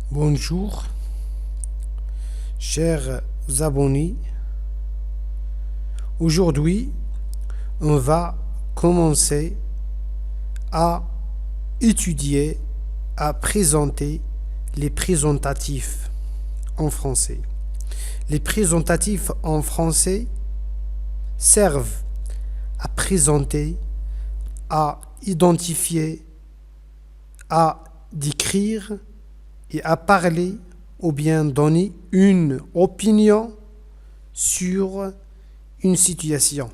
Bonjour, chers abonnés. Aujourd'hui, on va commencer à étudier, à présenter les présentatifs en français. Les présentatifs en français servent à présenter, à identifier, à décrire et à parler ou bien donner une opinion sur une situation.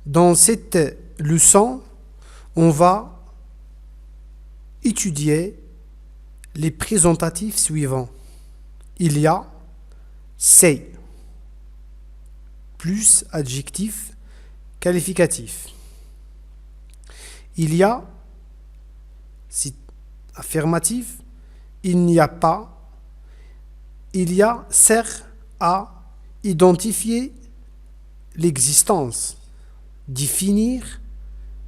Dans cette leçon, on va étudier les présentatifs suivants. Il y a c'est plus adjectif qualificatif. Il y a c'est affirmatif, il n'y a pas, il y a sert à identifier l'existence, définir,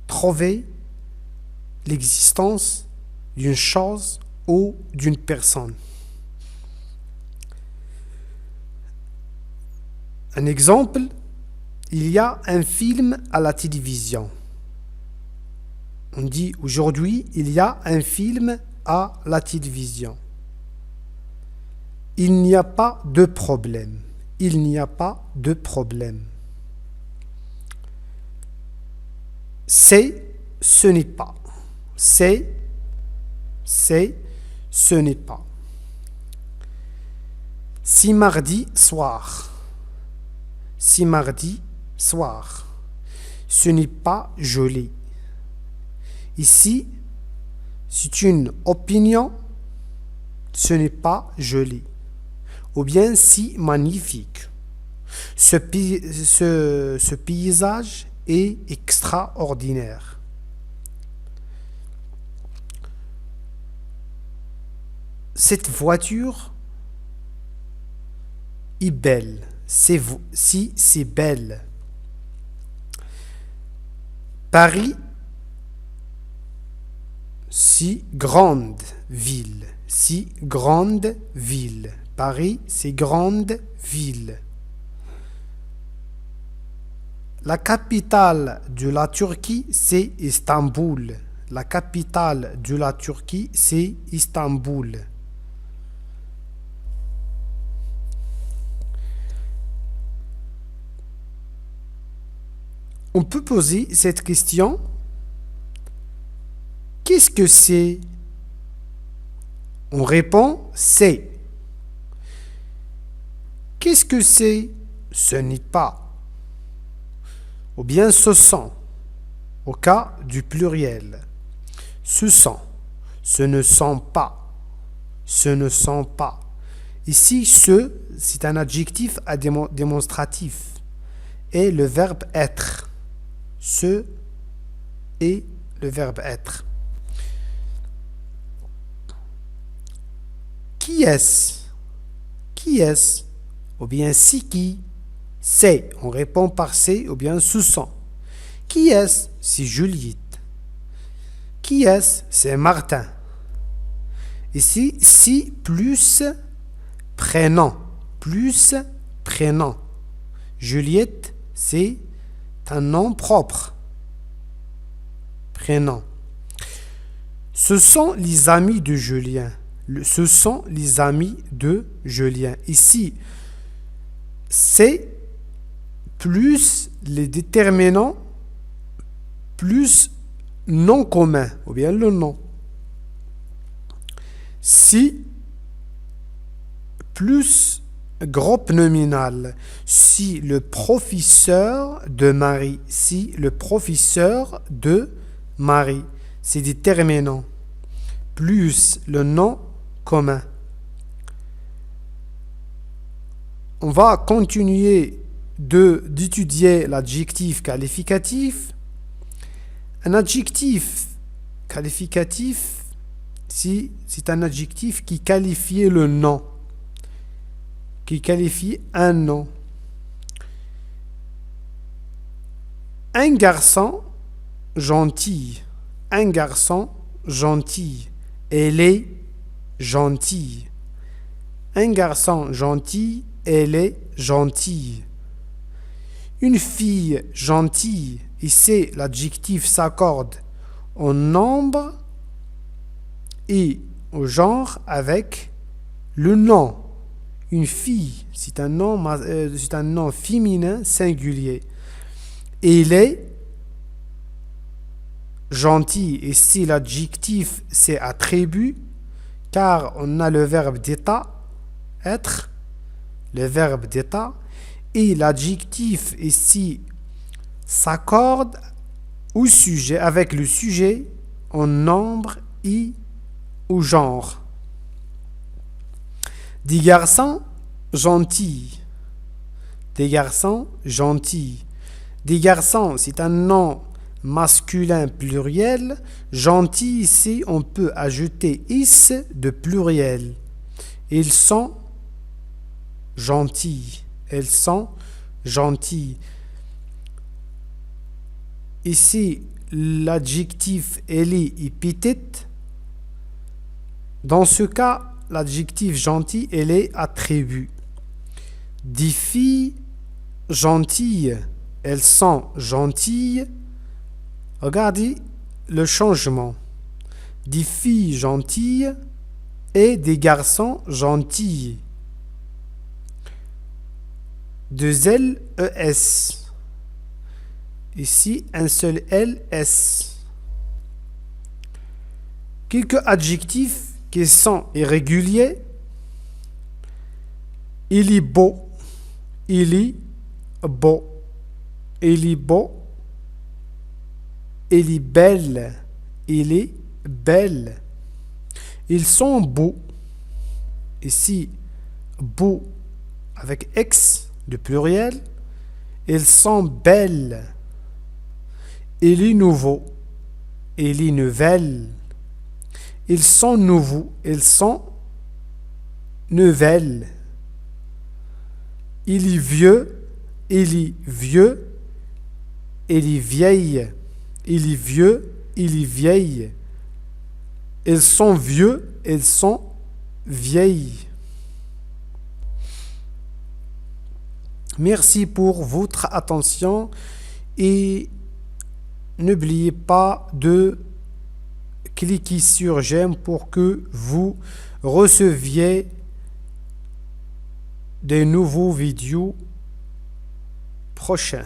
trouver l'existence d'une chose ou d'une personne. Un exemple, il y a un film à la télévision. On dit aujourd'hui, il y a un film à la télévision. Il n'y a pas de problème. Il n'y a pas de problème. C'est, ce n'est pas. C'est, ce n'est pas. Si mardi soir. Si mardi soir. Ce n'est pas joli. Ici, c'est une opinion. Ce n'est pas joli. Ou bien si magnifique. Ce paysage est extraordinaire. Cette voiture est belle. Si c'est belle. Paris, si grande ville. Si grande ville. Paris, c'est grande ville. La capitale de la Turquie, c'est Istanbul. La capitale de la Turquie, c'est Istanbul. On peut poser cette question. Qu'est-ce que c'est? On répond c'est. Qu'est-ce que c'est? Ce n'est pas. Ou bien ce sont, au cas du pluriel. Ce sont, ce ne sont pas. Ce ne sont pas. Ici, ce, c'est un adjectif démonstratif. Et le verbe être. Ce et le verbe être. Qui est-ce? Qui est-ce? Ou bien c'est qui? C'est. On répond par c'est ou bien ce sont. Qui est-ce? C'est Juliette. Qui est-ce? C'est Martin. Ici, si plus prénom. Plus prénom. Juliette, c'est un nom propre. Prénom. Ce sont les amis de Julien. Ce sont les amis de Julien. Ici, c'est plus les déterminants plus nom commun, ou bien le nom. Si plus groupe nominal. Si le professeur de Marie. Si le professeur de Marie. C'est déterminant. Plus le nom commun. On va continuer d'étudier l'adjectif qualificatif. Un adjectif qualificatif, si c'est un adjectif qui qualifie le nom, qui qualifie un nom. Un garçon gentil. Un garçon gentil. Elle est gentille. Un garçon gentil, elle est gentille. Une fille gentille, ici l'adjectif s'accorde au nombre et au genre avec le nom. Une fille, c'est un nom féminin singulier. Elle est gentille, ici l'adjectif c'est attribut, car on a le verbe d'état, être, le verbe d'état, et l'adjectif ici s'accorde au sujet, avec le sujet en nombre et au genre. Des garçons gentils. Des garçons gentils. Des garçons, c'est un nom masculin pluriel. Gentil, ici, on peut ajouter is de pluriel. Ils sont gentils. Elles sont gentilles. Ici, l'adjectif elle est petite. Dans ce cas, l'adjectif gentil, elle est attribut. Des filles gentilles, elles sont gentilles. Regardez le changement. Des filles gentilles et des garçons gentils. Deux L, E, S. Ici, un seul L, S. Quelques adjectifs qui sont irréguliers. Il est beau. Il est beau. Il est beau. Il est belle. Il est belle. Ils sont beaux. Ici, beau avec X de pluriel. Ils sont belles. Il est nouveau. Il est nouvelle. Ils sont nouveaux. Ils sont nouvelles. Il est vieux. Il est vieux. Il est vieille. Il est vieux. Il est vieille. Ils sont vieux. Ils sont vieilles. Merci pour votre attention et n'oubliez pas de cliquer sur j'aime pour que vous receviez des nouveaux vidéos prochains.